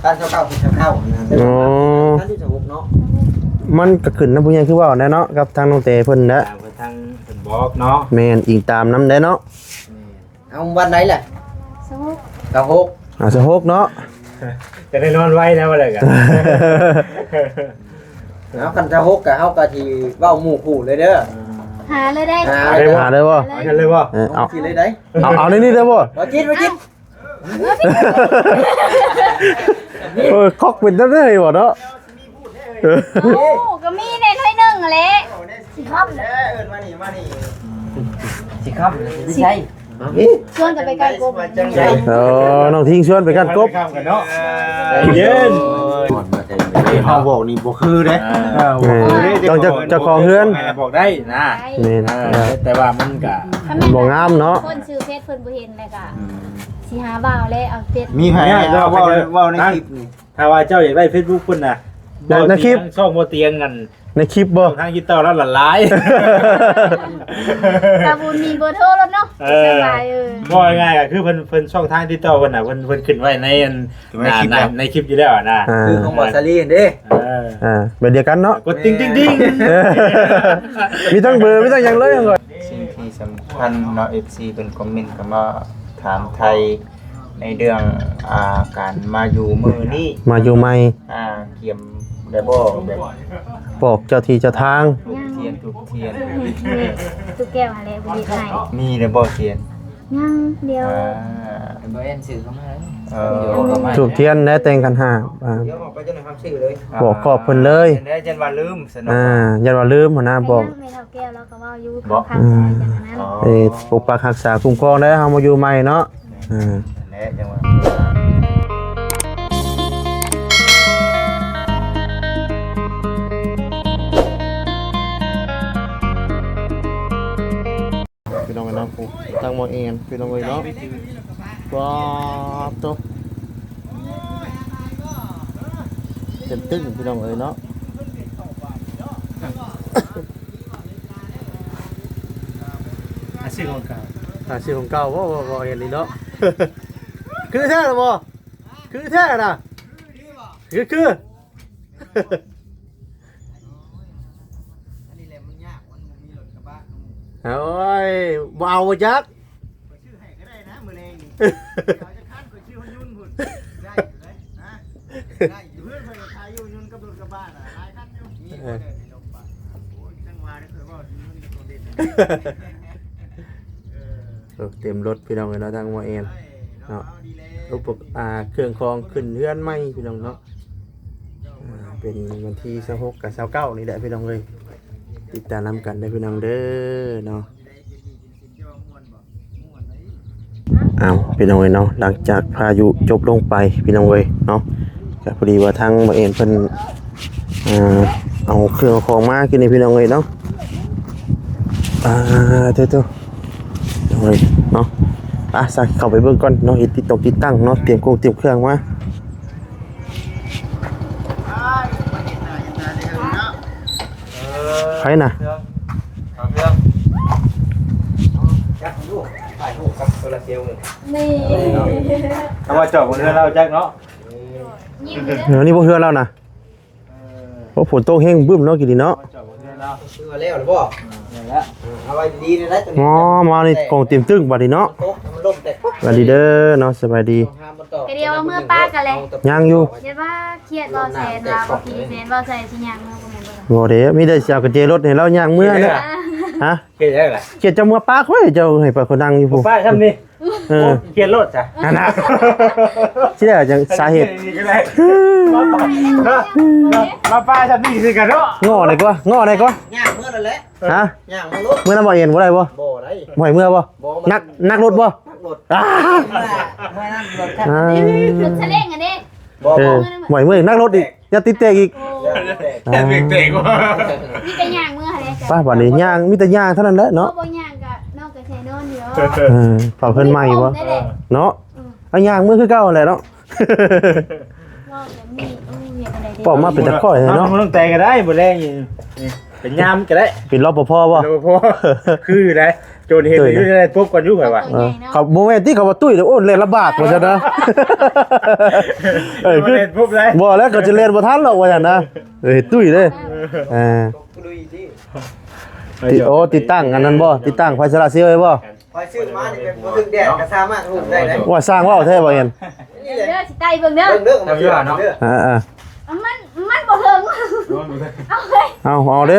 ท่านเจ้าเข้าอ๋อ ท่านที่จะหกเนาะมันก็ขึ้นนำผู้ใหญ่คือว่าแน่เนาะกับทางน้องเตเพิ่นนะ ทางเพิ่นบอกเนาะ แม่นอิงตามนำได้เนาะ เอาวันไหนแหละ สมุก กะหก สิหกเนาะ จะได้นอนไว้นะว่าอะไรกัน เอาคันจะหกกะเฮากะที่เว้าหมู่คู่เลยเด้อ หาเลยได้ หาได้บ่ เอาฉันเลยบ่ เอา สิเลยได้ เอานี่ได้บ่ มากิน คอกเป็นได้บ่เนาะ โอ้ก็มีในถ้วยหนึ่งแหละสิครับ เอิ้นมานี่สิครับสิใช่ ชวนกันไปกันกบ น้องทิ้งชวนไปกันกบ ข้ามกันเนาะใจเย็น เฮาบอกนี่บ่คือเด้ ต้องเจ้าของเฮือน บอกได้นะ นี่นะ แต่ว่ามันก็ บ่งามเนาะ คนซื้อเพชรเพิ่นบ่เห็นเลยก็สิหาบ่าวแล้วเอาเพชร มีไผว่าในคลิปนี่ ถ้าว่าเจ้าอยากได้ Facebook เพิ่นน่ะช่องบ่เตียงกัน ในคลิปบ่ ทางยิตต่อแล้วหลาย ตาบุญมีเบอร์โทรแล้วเนาะสบายบ่ง่ายก็คือเพิ่นช่องทางติดต่อเพิ่นน่ะเพิ่นขึ้นไว้ในในคลิปอยู่แล้วนะ คือของบอสซาลีเด้ แบบเดียวกันเนาะ กดติ๊งมีทั้งเบอร์มีทั้งอย่างเลยก่อน สิ่งที่สำคัญเนาะ FC เป็นคอมเมนต์ก็มาถามไทยในเรื่องการมาอยู่มือนี้ มาอยู่ใหม่ เกี่ยมได้บ่แบบ บอกเจ้าที่เจ้าทาง ทุกเทียน ตุ๊กแก้วหาแล้วบ่มีใคร มีได้บ่เทียน ยังเดียว บ่เอ็นสื่อเข้ามา ถูกเทียนและแต่งกันหา เดี๋ยวออกไปจะหน่อยครับชื่อเลย บอกขอบเพิ่นเลย ได้จันว่าลืมสนุก อย่าว่าลืมหัวหน้าบอก ไม่เท่าแก้วแล้วก็ว่าอยู่ข้างๆจังนั้น ปกปักรักษาคุ้มครองได้เฮามาอยู่ใหม่เนาะ และจังว่า พี่น้องกันเนาะตั้งหมอเอ็นพี่น้องเลยเนาะว้าวตัวเต็มตึ้งพี่น้องเลยเนาะ อาชีพของเก่า ชื่อของเก่าว่าเอ็นนี่เนาะ คือแท้หรือบ่คือแท้น่ะคือ โอ้ยบ่เอาจัก ชื่อให้ก็ได้นะมื้อแรงนี่เอาจะคันก็ชื่อยุ่นพุ่นได้อยู่เลยนะได้อยู่เพื่อนเพิ่นก็ขายอยู่ยุ่นกับรถกระบะน่ะหลายคันอยู่มีบ่ได้ลงปากโอ้ยจังหวะได้เคยว่ายุ่นตัวเด่น เต็มรถพี่น้องเลยเนาะทางหมอเอ็นเนาะอุปกรณ์เครื่องคองขึ้นเฮือนใหม่พี่น้องเนาะเป็นวันที่26กับ29นี่แหละพี่น้องเลยติดตามนำกันได้พี่น้องเด้อเนาะอ้าวพี่น้องเลยเนาะหลังจากพายุจบลงไปพี่น้องเลยเนาะก็พอดีว่าทางหมอเอ็นเพิ่นเอาเครื่องคองมากินในพี่น้องเลยเนาะเท่ๆเลยเนาะสักเข้าไปเบิ่งก่อนเนาะติดตั้งเนาะเตรียมเครื่องมาใครน่ะ เอาเครื่อง จักลูกถ่ายรูปกับโซลาเซลล์นี่ นี่ ถ้าว่าจอดบนเรือเราจักเนาะ ยิ้มเลย เดี๋ยวนี้บ่เฮือแล้วนะเพราะฝนตกแห้งบึ้มเนาะกินดีเนาะ จอดบนเรือเรา ชื่อว่าแล้วหรือบ่เอาไว้ดีๆนะตัว อ๋อมานี่กองเตรียมตึ้งบัดนี้เนาะ โต๊ะมันล่มแตกปุ๊บ สวัสดีเด้อเนาะสบายดี ก็เดียวเมื่อป้ากันเลย ย่างอยู่ เดี๋ยวว่าเครียดบ่แซนว่าบ่พี่แซนบ่ใส่สิหยังเนาะบ่แม่นบ่ บ่เด้มีแต่สิเอากระเจรถให้เราย่างเมื่อเนี่ยฮะ เกียร์ได้ไร เกียรติเจ้าเมื่อปากไว้เจ้าให้ไปคนนั่งอยู่พุ่น ป้าทำนี่ เ เกียร์รถจ้ะ นั่นน่ะสิได้จังสาเหตุ ก็ได้มาป้าทำนี่สิกันเนาะ ง้อได้กว่า ย่างเมื่อนั่นแหละ ฮะ ย่างมาลด เมื่อนั้นบ่เอ็นบ่ได้บ่ บ่ได้ บ่ให้เมื่อบ่นักรถบ่ นักรถ อ้า เมื่อนั้นรถคัน รถซาเล้งอันนี้ บ่ บ่ให้เมื่อนักรถอีกอย่าติดเตกอีก แค่เตะๆว่า มีแต่ย่างเมื่อไหร่กัน ป้าบัดนี้ย่างมีแต่ย่างเท่านั้นแหละเนาะ บ่ย่างก็นอกจากใช้นอนเดียว เฝ้าเพิ่นใหม่บ่เนาะเอาย่างมือคือเก่าแหละเนาะ นอกจากมีเฮ็ดอะไร ปอกมาเป็นตะข้อยเลย น้อ เนาะ งต้องแต่งก็ได้บ่แรงนี่ เป็นยามก็ได้ เป็นรปภบ่ แล้วพอคือได้โจรเห็นอยู่ได้ปุ๊บก่อนอยู่ไผว่า เขาโมเมนต์ที่เขาว่าตุ้ยโอ้เล่นลำบากว่าซั่นนะคือ เห็นปุ๊บเลย บ่แล้วก็จะเล่นบ่ทันหรอกว่าซั่นนะตุ้ยเด้ติดตั้งอันนั้นบ่ติดตั้งไฟโซลาร์เซลล์ไว้บ่ คอยซื้อมานี่เป็นบ่ถึงแดดก็สามารถหุบได้เด้ ว่าสร้างว่าวแท้บ่เห็น นี่แหละ เด้อสิไตเบิ่งเด้อ เรื่องมันเรื่องเนาะ มันบ่ถึงเอาเลย เอาเด้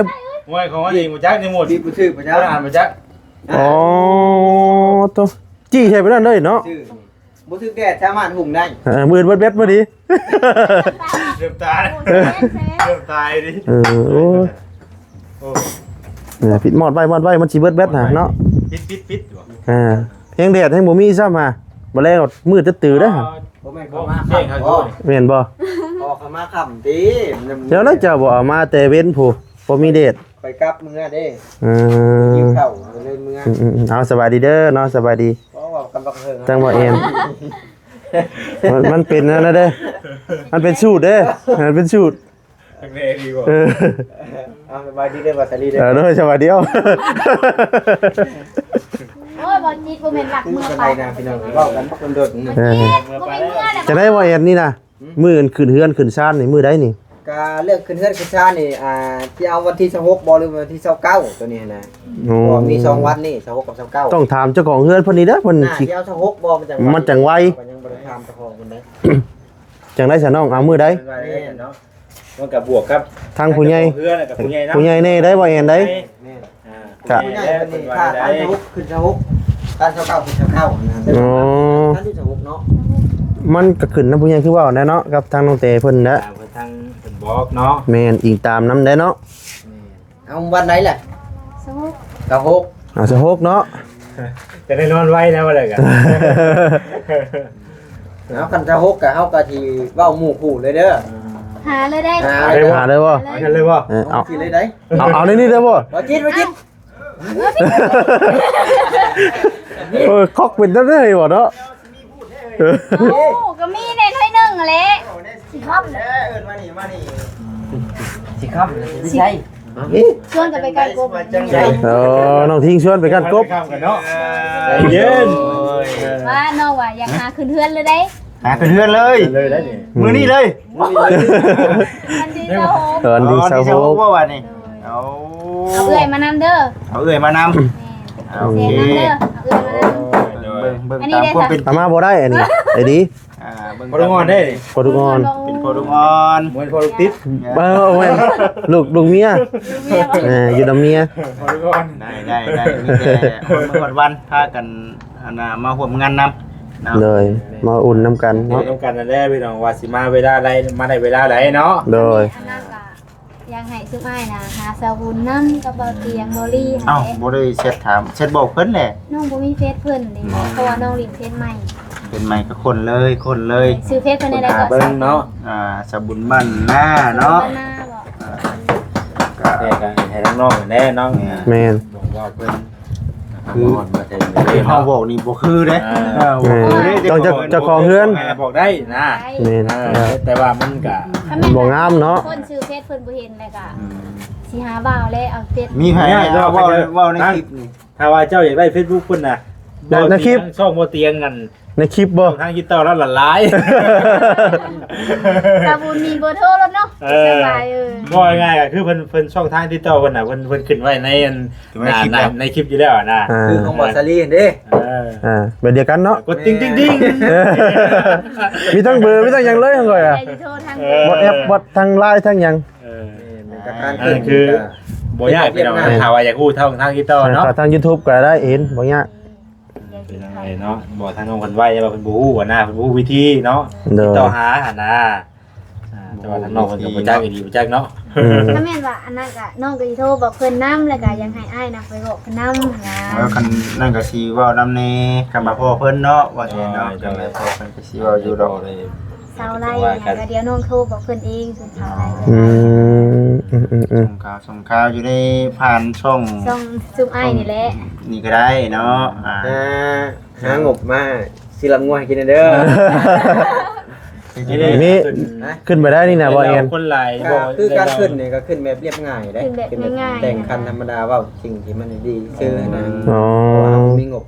มวยของว่าเองบ่จักในหมด ที่ผู้ซื้อไป บ่ แล้ว อ่านบ่จัก อ๋อตัวจี้ใช่ไปนั่นเลยเนาะ ซื้อบ่ถึงแดดสามารถหุบได้ มือเบ็ดมาดิ เริ่มตายเริ่มตายดิ โอ้เนี่ยปิดหมอดไว้มันสิเบ็ดนะเนาะ ปิดอยู่ แห้งแดดแห้งบ่มีซ้ำมาบ่แลงมืดตื้อเด้อ บ่แม่นเขามา เจ๊งเขาอยู่ แม่นบ่ ออกเขามาค่ำติ เดี๋ยวแล้วจะบ่เอามาแต่เว้นผู้บ่มีเดท ไปกลับเมื่อเด้ อ กินข้าวเลยเมื่อ เอาสบายดีเด้อเนาะสบายดี เพราะว่ากำลังเฮิง จังบ่เอ็มมันเป็นนั่นนะเด้อมันเป็นสูตรเด้อมันเป็นสูตร ทั้งนี้ดีกว่า เอาสบายดีเด้อว่าสลีเด้อ เด้อสบายดีเอา โอ้ยบ่จิตบ่แม่นหลักมือ เป็น ไป ไรนะพี่น้องเว้ากันคนโดดนี่ เออ บ่แม่นมือน่ะ จะได้บ่เอ็นนี่นะมื้ออื่นขึ้นเฮือนขึ้นซ่านนี่มื้อใดนี่ ก็เลือกขึ้นเฮือนขึ้นชานี่ที่เอาวันที่26บ่หรือวันที่29ตัวนี้นะ โอ้ บ่มี2วันนี่26กับ29 ต้องถามเจ้าของเฮือนเพิ่นนี่เด้อเพิ่นสิ ที่เอา26บ่มันจังมันจังไว ยังบ่ได้ถามเจ้าของเพิ่นเด้ จังได๋ซะน้องเอามื้อใด เนาะมันกับบวกครับ ทางผู้ใหญ่ เพื่อนกับผู้ใหญ่นะ ผู้ใหญ่แน่ได้บ่เอ็นได้ แม่น กะ ผู้ใหญ่เพิ่นนี่ถ้าอัน26ขึ้น26อัน29ขึ้น29นะ อ๋อ อันที่26เนาะ มันก็ขึ้นนำผู้ใหญ่คือเว้าแน่เนาะกับทางน้องเตเพิ่นนะ ตามไปทางเป็นบอกเนาะ แม่นอิงตามนำได้เนาะ เอาวันไหนล่ะ สมุก 26 เอาสะโฮกเนาะ จะได้นอนไว้แล้วอะไรกัน เอาคัน26ก็เฮาก็สิเว้าหมู่คู่เลยเด้อ หาเลยได้ หาได้บ่ เอากันเลยบ่ เอา สิเลยได้ เอาในนี่ได้บ่ บ่จิตบ่จิต คอกเป็นได้บ่เนาะ โอ้ก็มีในถ้วยหนึงแหละสิครับ เอิ้นมานี่สิครับสิใช่ ชวนกันไปไกลกบ น้องทิ้งชวนไปกันกบ ข้ามกันเนาะเย็น ว่าน้องว่าอยากหาขึ้นเฮือนเลยได้ หาขึ้นเฮือนเลย เลยได้นี่ มื้อนี้เลย มันดีเจ้าโฮม ตอนดีสะโฮก ว่าวันนี้เอา เอาเอื้อยมานำเด้อ เอาเอื้อยมานำ โอเคเด้อเอาเอื้อยมานำ เบิ่งตามความเป็น อามาบ่ได้อันนี้ไอ้ดี เบิ่ง พอดูงอนได้ โปรตุกอน เป็นโพดุงอน มวยพอลูกติด เแม่นลูกเมียอยู่นำเมีย พอดูงอน ได้มีแต่คนวันพากันมาร่วมงานนำ เลยมาอุ่นน้ำกัน เนาะ เนาะ ต้องการนั่นแหละพี่น้องว่าสิมาเวลาใดมาได้เวลาใดเนาะ โดย อันนั้นก็ยังให้ซุปอ้ายนะหาสาวุนนำกับเบาเตียงเบาลี่ เอ้า ให้ บ่ได้เช็ดถามเช็ดบอกเพิ่นแหละ น้องบ่มีเฟซเพิ่นนี่เพราะว่าน้องลินเฟซใหม่ เป็นใหม่ก็คนเลย ซื้อเฟซเพิ่นได้ก็ เบิ่งเนาะ สบุญบ้านหน้าเนาะ หน้าบ่ แต่ก็ให้น้องๆแน่น้อง แม่น บอกว่าเพิ่น คือที่เฮาบอกนี่บ่คือเด้บ่คือเด้ ต้องเจ้าของเฮือน บอกได้นะ แม่น แต่ว่ามันก็ บ่งามเนาะ คนซื้อเฟซเพิ่นบ่เห็นเลยก็สิหาบ่าวแล้วเอาเฟซ มีไผเว้าในคลิปนี่ ถ้าว่าเจ้าอยากได้ Facebook เพิ่นน่ะช่องบ่เตียงกัน ในคลิปบ่ ทางยิตต่อแล้วหลาย สาวุนมีเบอร์โทรแล้วเนาะสบายบ่ง่ายๆก็คือเพิ่นช่องทางติดต่อเพิ่นน่ะเพิ่นขึ้นไว้ในในคลิปอยู่แล้วนะ คือของบอสซารีเด้ แบบเดียวกันเนาะ กดติ๊งมีทั้งเบอร์มีทั้งหยังเลยทั้งเลยอ่ะ อย่าโทรทาง บอทแอปบอททางไลน์ทั้งหยัง คือบ่ยากพี่น้องถ้าว่าอยากฮู้ทางติดต่อเนาะ ทาง YouTube ก็ได้เห็นบ่ยาก เป็นยังไงเนาะบ่ทางน้องเพิ่นไว้ว่าเพิ่นบ่ฮู้ว่านะเพิ่นบ่ฮู้วิธีเนาะติดต่อหาหั่นนะแต่ว่าทางน้องเพิ่นก็บ่จักอีดีบ่จักเนาะ ถ้าแม่นว่าอันนั้นก็น้องก็สิโทรบอกเพิ่นนำแล้วก็ยังให้อ้ายนะไปบอกเพิ่นนำนะ แล้วคันนั่นก็สิเว้านำในคำว่าพ่อเพิ่นเนาะว่าสิเนาะจังได๋พ่อเพิ่นก็สิเว้าอยู่ดอก เสาไล่เนี่ยก็เดี๋ยวน้องโทรบอกเพิ่นเองสุดเสาไล่ ส่งข่าวอยู่ในผ่านช่อง ส่งซุมอ้ายนี่แหละ นี่ก็ได้เนาะหางบมาสิลำงัวให้กินเด้อ นี่ขึ้นไปได้นี่นะบ่เอ็น คนหลาย ก็คือการขึ้นนี่ก็ขึ้นแบบเรียบง่ายได้ ขึ้นแบบง่ายๆ แต่งคันธรรมดาเว่าสิ่งที่มันดีชื่อนะ อ๋อ มีงบ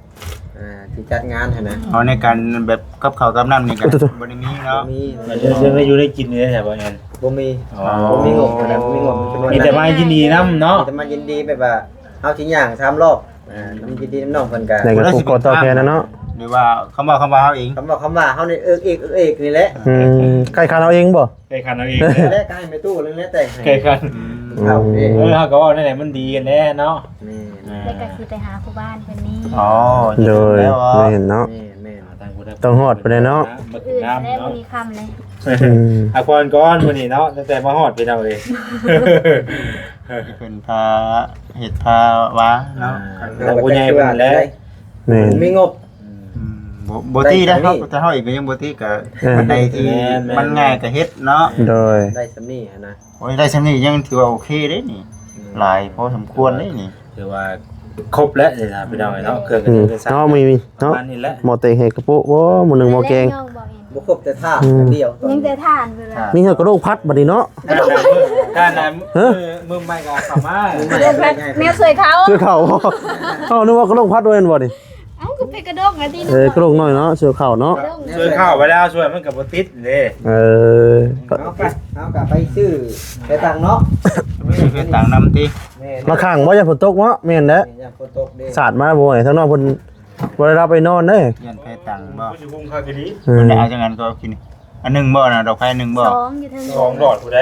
ที่จัดงานนะ เอาในการแบบกับเขาวกับน้ำนี่กันบ่ได้มีเนาะ มี เรื่องอายุได้กินนี่แถวบ่เอ็น บ่มี อ๋อ บ่มีงบนะบ่มีงบจำนวน มีแต่มายินดีนำเนาะ มีแต่มายินดีแบบว่าเอาทิ้งอย่าง3รอบน้ำยินดีน้ำน้องเพิ่นก็ ในกระปุกกอต่อแค่นั้นเนาะ หรือว่าคำว่าเฮาเอง คำว่าเฮานี่เอกนี่แหละ ใกล้คันเอาเองบ่ ใกล้คันเอาเอง แรกก็ให้แม่ตู้เรื่องนี้แต่งให้ ใกล้คัน เอาเอง เฮาก็ว่านั่นแหละมันดีกันแน่เนาะ แล้วก็สิไปหาผู้บ้านเพิ่นนี้ อ๋อ โดย แล้ว ไม่เห็นเนาะ แม่ ต้องฮอดไปเลยเนาะ มากิ อื่ น น น้ำ ได้บ่ เนาะ มีคำเลย อาควอนก้อนมื้อนี้เนาะตั้งแต่มาฮอดไปเอาเลย เป็นพาเห็ดพาวะเนาะ แล้วผู้ใหญ่เพิ่นแหล้ว แม่น มีงบ บ่ตี้ได้ครับแต่เฮาอีกก็ยังบ่ตี้ก็บันไดที่มันง่ายก็เฮ็ดเนาะ โดย ได้สำนี่นะ โอ้ยได้ซั่นนี่ยังถือว่าโอเคเด้นี่หลายพอสมควรเลยนี่ ถือว่าครบแล้วเลยนะพี่น้องเนาะเครื่องกัน เนาะมี เนาะ เนาะ นี่แหละ หมอเตงเฮกระปุกโอ้หมื้อนึงหมอแกง ย่องบ่เห็น บ่ครบแต่ท่าเดียว ยังแต่ทานเวลา มีเฮากระโดกพัดบัดนี้เนาะ ด้านนั้นมือใหม่ก็เข้ามา แมวสวยเขา เสื้อเข่าบ่เอ้านึกว่ากระโดกพัดด้วยแม่นบ่นี่ เอ้าก็ไปกระดกนะที่ กระโดกน้อยเนาะเสื้อเข่าเนาะ ช่วยเข้าไปแล้วช่วยมันก็บ่ติดเด้ เอากะไปซื้อไปตังเนาะ ไม่ใช่เป็นต่างนำติ แม่ มาข้างบ่อย่าฝนตกเนาะแม่นเด้ อย่าฝนตกเด้ สาดมาบ่ให้ทางนอกเพิ่นบ่ได้รับไปนอนเด้ ยันแพ้ต่างบ่ มันอยู่คุมคาคือดี มันได้เอาจังนั้นก็กินอันนึงบ่น่ะดอกไฟนึงบ่ สองอยู่เทั้ง สองหลอดผู้ใด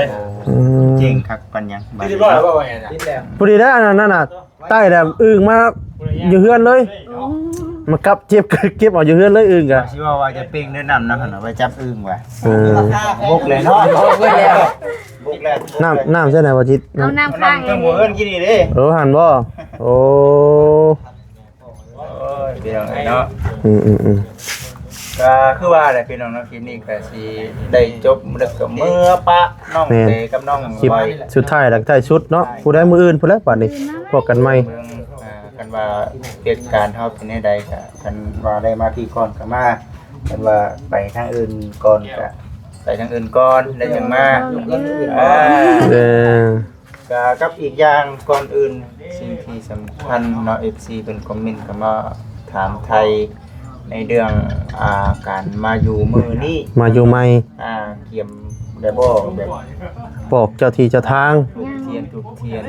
เจ๋งคักปันยัง ที่สิบ่แล้วบ่ว่าไงน่ะ คิดแล้ว พอดีได้อันนั้นน่ะใต้แบบอึ่งมาอยู่เฮือนเลยมากับเก็บเอาอยู่เฮือนเลยอึ่งกะ สิว่าจะปิ้งด้วยน้ำนะหั่นน่ะไว้จับอึ่งว่ะ บกเลยเนาะบกเลยแล้วบกแล้ว น้ำใช่ไหมวะจิต เอาน้ำข้าง เพิ่นบ่เอิ้นกินนี่เด้ หันบ่โอ้ โอ้ยพี่น้องเนาะ อืม ก็คือว่าแหละพี่น้องเนาะคลิปนี้ก็สิได้จบแล้วก็เมื่อปะน้องเตกับน้อง คลิป ไว้ สุดท้ายหลังท้ายชุดเนาะผู้ใดมืออื่นผู้ใดป่านนี้พบกันใหม่ เบิ่งกันว่าเหตุการณ์เฮาเป็นจังไดก็กันว่าได้มาที่ก่อนก็มากันว่าไปทางอื่นก่อนก็ไปทางอื่นก่อนได้จังมาเออ ก็กับอีกอย่างก่อนอื่นสิ่งที่สำคัญเนาะ FC เป็นคอมเมนต์ก็มาถามไทยในเรื่องการมาอยู่มือนี้ มาอยู่ใหม่ เกี่ยมได้บ่แบบ บอกเจ้าที่เจ้าทาง ทุกเทียน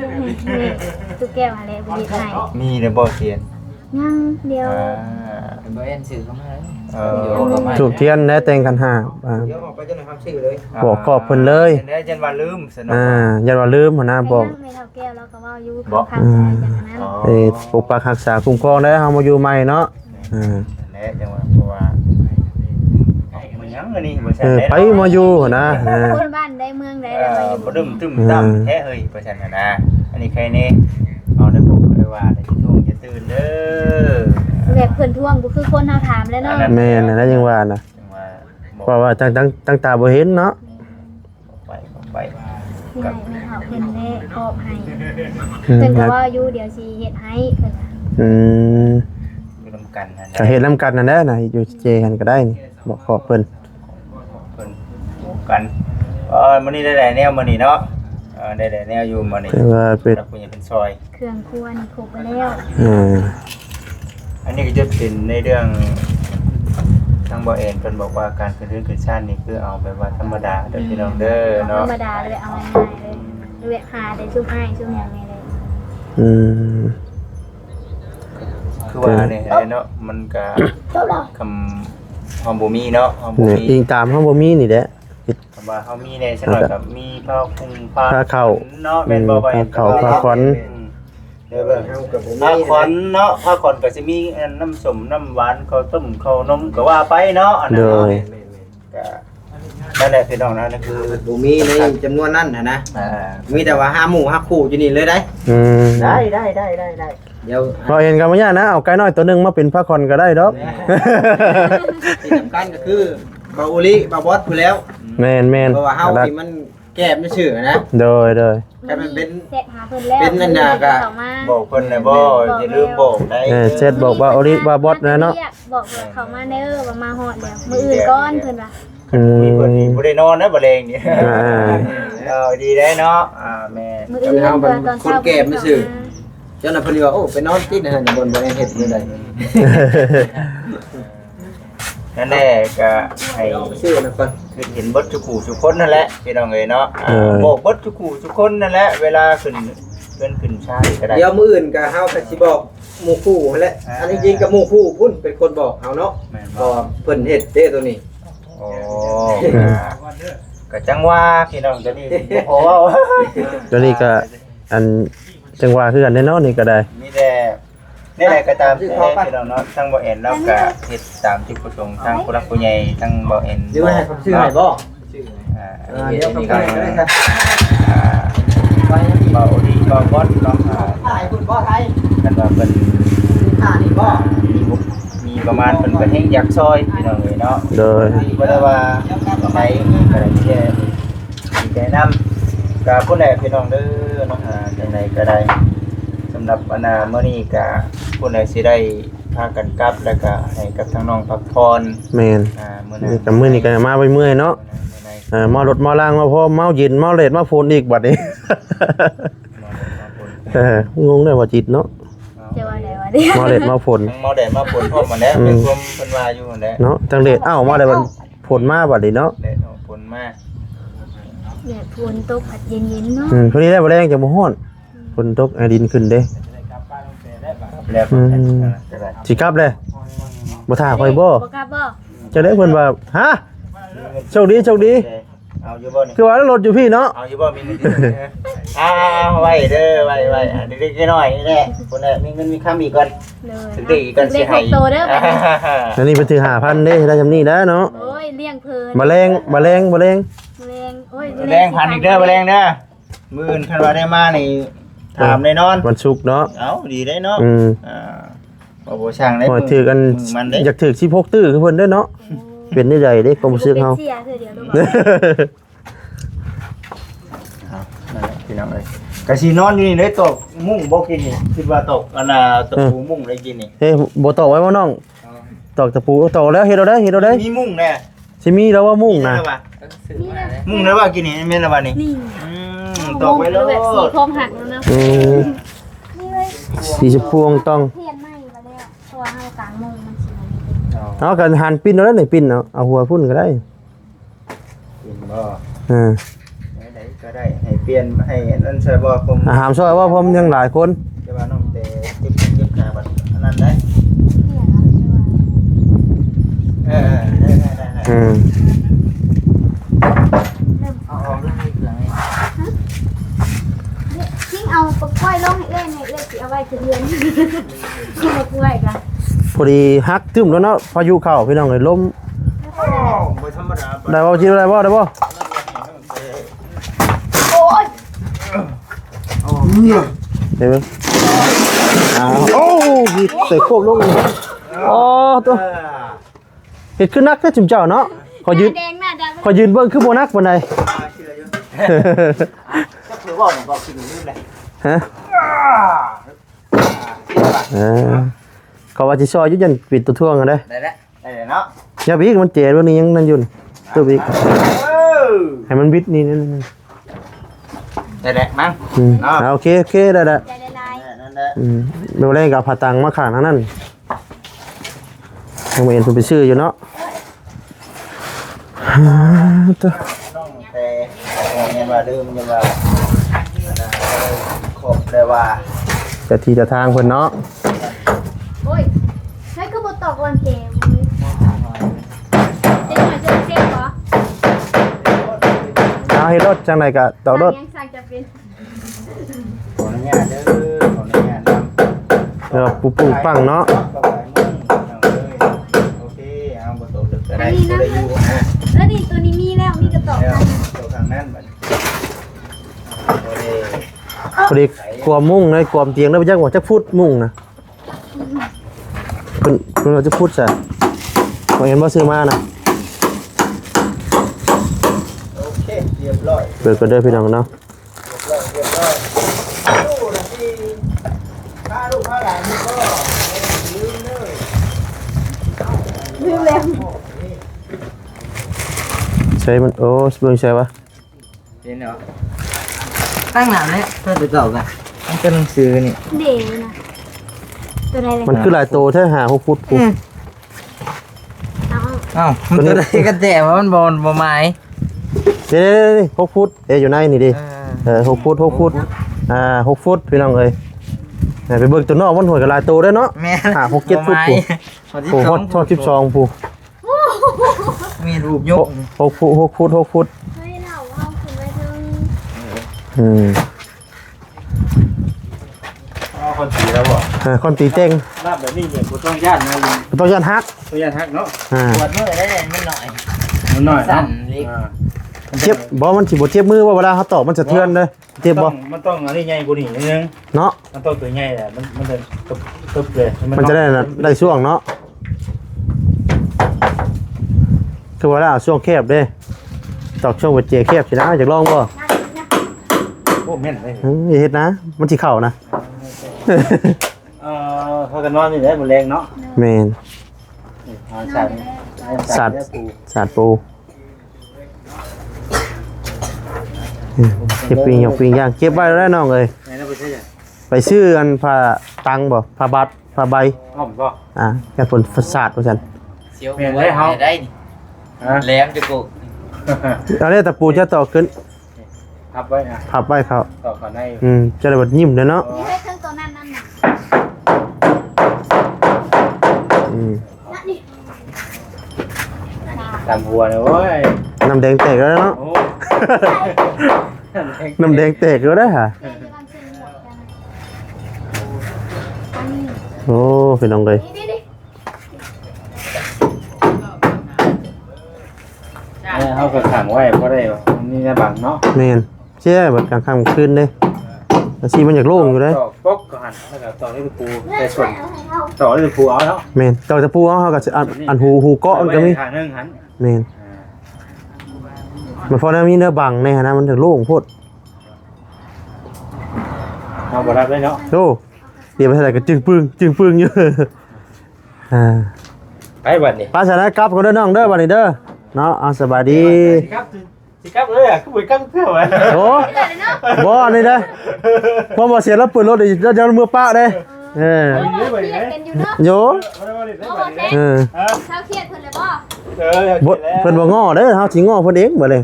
ตุ๊กแก้วอะไรบ่มีให้ มีได้บ่เทียน ยังเดียว บ่แอนซื้อเข้ามา ถูกเทียนและแต่งกันหา เดี๋ยวออกไปจะหน่อยครับซื้อเลย บอกขอบเพิ่นเลย ได้จันว่าลืมสน อย่าว่าลืมหัวหน้าบอก ไม่เท่าแก้วแล้วก็ว่าอยู่ข้างๆจังนั้น ปกปักรักษาคุ้มครองได้เฮามาอยู่ใหม่เนาะ และจังว่าเพราะว่ามันยังอันนี้บ่ใช่ ไปมาอยู่นะ คนบ้านได้เมืองได้แล้วมาอยู่ บ่ดึมตึมตั้มแท้เฮ้ยบ่ใช่นะอันนี้ใครนี่เอาได้บอกเลยว่าได้ทุ่งจะตื่นเด้อ แบบเพิ่นท่วงบ่คือคนเฮาถามแล้วเนาะ แม่นนะยังว่านะ จังว่า เพราะว่าตั้งตาบ่เห็นเนาะ ไป ที่ให้ไม่เฮาเพิ่นได้ครอบให้เพิ่นก็ว่าอยู่เดี๋ยวสิเฮ็ดให้เพิ่น อยู่นำกันนะ ก็เฮ็ดนำกันนั่นแหละนะอยู่เจกันก็ได้นี่บอกขอบเพิ่น เพิ่นกันมื้อนี้ได้หลายแนวมื้อนี้เนาะได้หลายแนวอยู่มื้อนี้ แต่ว่าเป็น เราควรจะเป็นซอย เครื่องครัวนี่ครบไปแล้ว อันนี้ก็จะเป็นในเรื่องทางบ่เอ็นเพิ่นบอกว่าการขึ้นเรือนขึ้นชาตินี่คือเอาแบบว่าธรรมดาเด้อพี่น้องเด้อ ธร เนาะ รมดาเลยเอาง่ายๆเลยเรียกหาได้ซุ่มอ้ายซุ่มหยังนี่เลย คือว่าเนี่ยเนาะมันก็คำฮอมบ่มีเนาะฮอมบ่ นี่ มี อิงตามเฮาบ่มีนี่แหละ คำว่าเฮามีแน่สักหน่อยก็มีผ้าคลุมผ้า ผ้าเข้า เนาะแม่นบ่บ่ ผ้าเข้าผ้าขวัญ เด้อเบิ่งผ้าขวัญเนาะผ้าขวัญก็สิมีน้ำส้มน้ำหวานข้าวต้มข้าวนมก็ว่าไปเนาะอันนั้น โด เนาะ ย ก็นั่นแหละพี่น้องนะนั่นคือ บ่มีในจำนวนนั้นนะมีแต่ว่า5หมู่5คู่อยู่นี่เลยได้ ได้ เดี๋ยว พอเห็นกันบ่ยากนะเอาไก่น้อยตัวนึงมาเป็นผ้าคอนก็ได้ดอก ที่สำคัญก็คือบาอุลิบาบอสพูแล้ว แม่น เพราะว่าเฮาที่มันแก้ไม่ชื่อนะ โดย แต่มันเป็น เสร็จหาเพิ่นแล้ว เป็นนั่นน่ะก็ เข้ามา บอกเพิ่นนะบ่อย่าลืมบอกได้ เช็ดบอกว่าโอริว่าบอสนะเนาะ บอกว่าเข้ามาเด้อว่ามาฮอดแล้วมื้ออื่นก่อนเพิ่นว่า มีเพิ่นนี่บ่ได้นอนนะบ่แรงนี่ดีได้เนาะแม่ มื้ออื่นเพิ่นตอนเช้า เจ้าหน้าที่ว่าโอ้ไปนอนติดนะฮะบนเฮ็ดมื้อใด นั่นแหละก็ให้ ชื่อนะก่อน คือเห็นเบิดทุกคู่ทุกคนนั่นแหละพี่น้องเอ้ยเนาะโบกเบิดทุกคู่ทุกคนนั่นแหละเวลาขึ้นเพิ่นขึ้นชายก็ได้ เดี๋ยวมื้ออื่นก็เฮาก็สิบอกหมู่คู่นั่นแหละอันจริงๆกับหมู่คู่พุ่นเป็นคนบอกเฮาเนาะก็เพิ่นเฮ็ดเด้ตัวนี้ โอ้ก็จังว่าพี่น้องตัวนี้โอ้ ตัวนี้ก็อันจังหวะคือกันแน่นอนนี่ก็ได้ มีแต่นี่แหละก็ตามที่พี่น้องเนาะทั้งบ่เอ็นแล้วก็เฮ็ดตามที่ผู้ชมทั้งผู้รักผู้ใหญ่ทั้งบ่เอ็น หรือว่าให้ผมชื่อให้บ่ เดี๋ยวก็ ก็ได้ครับ บ่โอดีบ่บอสเนาะ ถ่ายคุณบ่ไทย กันว่าเพิ่น ถ่ายนี่บ่ มีประมาณเพิ่นก็แห่งอยากซอยพี่น้องเอ้ยเนาะ โดย บ่ได้ว่าไปก็ได้แค่ดีใจนำก็ผู้ใดพี่น้องเด้อเนาะจังไดก็ได้สำหรับมื้อนี้ก็ผู้ใดสิได้พากันกลับแล้วก็ให้กับทางน้องพักผ่อน แม่น มื้อ นี่ก็มื้อนี้ก็มาเมื่อยๆเนาะเมารถเมาล่างมาพร้อมเมาเย็นเมาเลดมาฝนอีกบัดนี้ งงได้ว่าจิตเนาะ จะว่าได้ว่าเด้ เมาเลดมาฝน หมอแดดมาผลพร้อมมาแล้วเป็นความเพิ่นว่าอยู่นั่นแหละ เนาะจังเลดอ้าวมาได้วันฝนมาบัดนี้เนาะ แดดผลมา แดดฝนตกผัดเย็นๆเนาะ พอดีได้บ่แรงจะบ่ฮ้อนฝนตกดินขึ้นเด้ แล้วก็ได้ สิกลับเลยบ่ท่าค่อยบ่ บ่กลับบ่ จะได้เพิ่นว่าฮะโชคดีโชคดี เอาอยู่บ่นี่ คือว่ารถอยู่พี่เนาะ เอาอยู่บ่มีเงินไว้เด้อไว้เด็กๆน้อยนี่แหละคนน่ะมีเงินมีค้ำอีกก่อน เลย ถึงได้อีกก่อนสิให้ โตเด้อบัดนี้ อันนี้เพิ่นถือ 5,000เด้ได้จำนี้แล้วเนาะ โอ้ยเลี้ยงเพิ่น แมลงแรงโอ้ย แรงพันอีกเด้อแรงเด้อมื้ออื่นคันว่าได้มานี่ถามแน่นอน วันศุกร์เนาะ เอาดีได้เนาะบ่ช่างได้ พอถือกัน มันได้ อยากถือ16ตื้อคือเพิ่นเด้อเนาะเป็นได้ใหญ่เด้ความรู้สึกเฮา เสียเธอเดียวลูก นั่นแหละพี่น้องเอ้ยกะสินอนอยู่นี่ได้ตกมุ้งบ่กินนี่คิดว่าตกอันน่ะตะปูมุ้งได้กินนี่ เฮ้ยบ่ตอกไว้บ่น้องตอกตะปูตอกแล้วเฮ็ดเอาได้เฮ็ดเอาได้ มีมุ้งแน่ สิมีแล้วว่ามุ่งนะ มุ้งแล้วว่ากินนี่แม่นแล้วว่านี่ นี่ ตอกไว้แล้ว แบบสีพรมหักแล้วนะ นี่เลย สีชมพูต้อง เทียนไหม้มาแล้วเพราะว่าเฮากลางมุงมันสิมัน เอากันหันปิ้นเอาแล้วนี่ปิ้นเอาหัวพุ่นก็ได้ กินบ่ ไหนๆก็ได้ให้เปลี่ยนให้นั่นใช่บ่ผม หามซอยว่าผมยังหลายคน จะว่าน้องแต่เจ็บขาบัดอันนั้นได้ เนี่ยเนาะ ได้ อืม เริ่ม เอาออกด้วยเครื่องนี้ ทิ้งเอาปกล้วยลงให้เล่นให้เล่นสิเอาไว้คือเรียนทิ้งปกล้วยกัน พอดีฮักตึ้มแล้วเนาะพายุเข้าพี่น้องเลยล้ม บ่ธรรมดา ได้บ่จิได้บ่ได้บ่ โอ้ย ได้บ่โอ้ยใส่โคกลงอ๋อตัวเฮ็ดขึ้นนักแท้จุ่มเจ้าเนาะขอยืน แดงหน้าดำ ขอยืนเบิ่งคือบ่นักปานใด ก็คือว่าผมบอกกินลืมเลย ฮะเขาว่าสิซอยอยู่ยันปิดตัวท่วงกันเด้ ได้แล้วได้เนาะ อย่าบีกมันเจ็บวันนี้ยังนั่นอยู่ตัวบีกให้มันบิดนี่นั่น ได้แล้วมั้ง โอเคได้ละ ใจละลาย นั่นแหละ เดี๋ยวแรกกับผาตังมาขางนั่นยังไม่เห็นผมไปซื้ออยู่เนาะ แต่ยังว่าลืมยังว่าครบเลยว่า จะทีจะทางเพิ่นเนาะ โอ้ยให้คือบ่ตอกวันเกมเจ๊หน่อยจะเจ๊เหรอ เอาให้รถจังไรกะต่อรถ ยังสั่งจะเป็น ขออนุญาตเด้อขออนุญาตนำ เดี๋ยวปูปังเนาะ โอเคเอาประตูดึกก็ได้ได้อยู่นะ แล้วนี่ตัวนี้มีแล้วมีกระตอก แล้ว กัน ตัวข้างนั้นบัดโอเค พอดีกลัวมุ่งเลยกลัวเตียงแล้วไปจักว่าจักพูดมุ่งนะคุณเราจะพูดซะบ่เห็นบ่ซื้อมานะ โอเคเรียบร้อย เปิดก็เด้อพี่น้องเนาะ เรียบร้อยลูกที่ถ้าลูกถ้าหลานนี่ก็ลืมเลย ลืมแล้ว ช่มันโอ้เบิ่งใช่ปะ เห็นเหรอตั้งหลังเนี่ยเพื่อจะเก่ากันมันเป็นหนังสือนี่ เดี๋ยวนะตัวใดเลย มันคือหลายโตแท้หา6ฟุตปุ๊บ เอา อ้าวมันตัวใดกันแจว่ามันบอไม้ เด้6ฟุตอยู่ในนี่ดิ6ฟุต6ฟุต6ฟุตพี่น้องเอ้ยไปเบิ่งตัวนอกมันหวยกับหลายโตได้เนาะ แม่ 6 7ฟุตปุ๊บโอ้ฮอด12ปุ๊บ มีรูปยก 6ฟุต6ฟุต6ฟุต เฮ้ยเราเอาขึ้นไปถึง เอาคนสีแล้วบ่ คนตีเต้ง ลาบแบบนี้เนี่ยบ่ต้องญาตินะลุง ต้องยันฮัก ต้องญาติฮักเนาะ ปวดเมื่อยได้มันหน่อย มันหน่อย สั่ เนาะ นเล็ก เจ็บบ่มันสิบ่เจ็บมือว่าเวลาเขาตอกมันสะเทือนเลยเจ็บบ่ มันต้องอันนี้ใหญ่กว่านี้นิดนึง เนาะ มันต้องตัวใหญ่แหละมันจะตึบเลย มันจะได้ช่วงเนาะคือว่าช่วงแคบเด้ตอกช่วงบ่เจแคบสินะอยากลองบ่ โอ้แม่นเลย อย่าเฮ็ดนะมันสิเข้านะ เขากันนอนนี่ได้หมดแรงเนาะ แม่น สัตว์ สาดปูเก็บปิงย่างเก็บไว้แล้วน้องเอ้ย ไหนน่าไปใช่ไหม ไปซื้ออันผ้าตังบ่ผ้าบัตรผ้าใบ อ้อมก็ แค่ผลศาสตร์ว่าซั่น เสียวหัวได้นี่แหลมจะกู อันนี้ตะปูจะต่อขึ้น พับไว้นะ พับไว้เขา ต่อก่อนให้ จะได้บ่ยิ้มเด้อเนาะ นี่ให้เครื่องตัวนั้นนั่นน่ะ นั่นนี่ ตามหัวเลยโอ้ย น้ำแดงแตกแล้วเนาะ โอ้ น้ำแดงแตกแล้วได้ฮะ เดี๋ยวจะกันซื้อหมดกันนะอันนี้ โอ้พี่น้องเลย นี่ เขาก็ขังไว้เพราะได้นี่นะบังเนาะ แม่นเชี่ยแบบกลางค่ำคืนเด้อาชีพมันอยากโล่งอยู่เด้ ต่อป๊อกก็หันแล้วก็ต่อด้วยตะปู เลือ แต่ ด ส่วน เอาให้เขา ต่อด้วยตะปูเอาเนาะ แม่นต่อตะปูเอาก็สิอันหูเกาะมันก็มี ทางนึงหัน แม่นมันพอนั้นมีเนื้อบังในนะมันถึงโล่งโพด เอาบ่รับเลยเนาะ โอ้เดี๋ยวไปเท่าไหร่ก็จึงปึ้งอยู่ ไปบัดนี้ ป้าชนะกลับก็เด้อน้องเด้อบัดนี้เด้อเนาะเอาสบายดี สิครับเลยอ่ะคือไปกั้งเท่าไหร่ โอ้บ่นี่เด้อพอบ่เสียแล้วเปิดรถอีกแล้วจะมือป้าเด้เครียดกันอยู่เนาะ โย โอ้โหแท้ เออ เช้าเครียดเพิ่นเลยบ่ บ่เพิ่นบ่ง้อเด้อเฮาสิง้อเพิ่นเองบ่เลย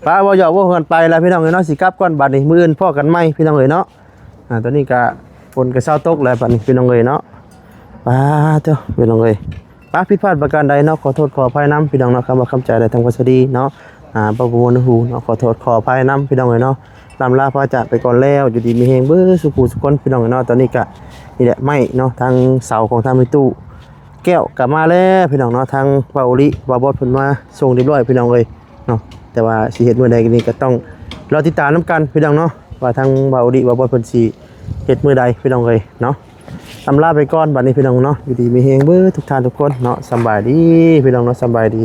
ป้าบ่หยอกบ่เฮือนไปแล้วพี่น้องเอ้ยเนาะสิกลับก่อนบัดนี้มื้ออื่นพ้อกันใหม่พี่น้องเอ้ยเนาะตอนนี้ก็ฝนก็เช้าตกแล้วบัดนี้พี่น้องเอ้ยเนาะป้าเจ้าพี่น้องเอ้ยป้าผิดพลาดประการใดเนาะขอโทษขออภัยนํพี่น้องเนาะคำว่าคำใจใดทำความสวัสดีเนาะบ่บ่วนหูเนาะขอโทษขออภัยนํพี่น้องเอ้ยเนาะลำลาพระอาจารย์ไปก่อนแล้วอยู่ดีมีเฮงเบ้อสุขุสุขคนพี่น้องเอ้ยเนาะตอนนี้ก็นี่แหละไม่เนาะทางเสาของทางมิตู้แก้วกลับมาแล้วพี่น้องเนาะทางเบาลิบาบอสเพิ่นมาส่งเรียบร้อยพี่น้องเอ้ยเนาะแต่ว่าสิเฮ็ดมื้อใดก็นี่ก็ต้องรอติดตามนํกันพี่น้องเนาะว่าทางเบาลิบาบอสเพิ่นสิเฮ็ดมื้อใดพี่น้องเอ้ยเนาะลำลาไปก่อนบัดนี้พี่น้องเนาะอยู่ดีมีเฮงเบ้อทุกท่านทุกคนเนาะสำบายดีพี่น้องเนาะสำบายดี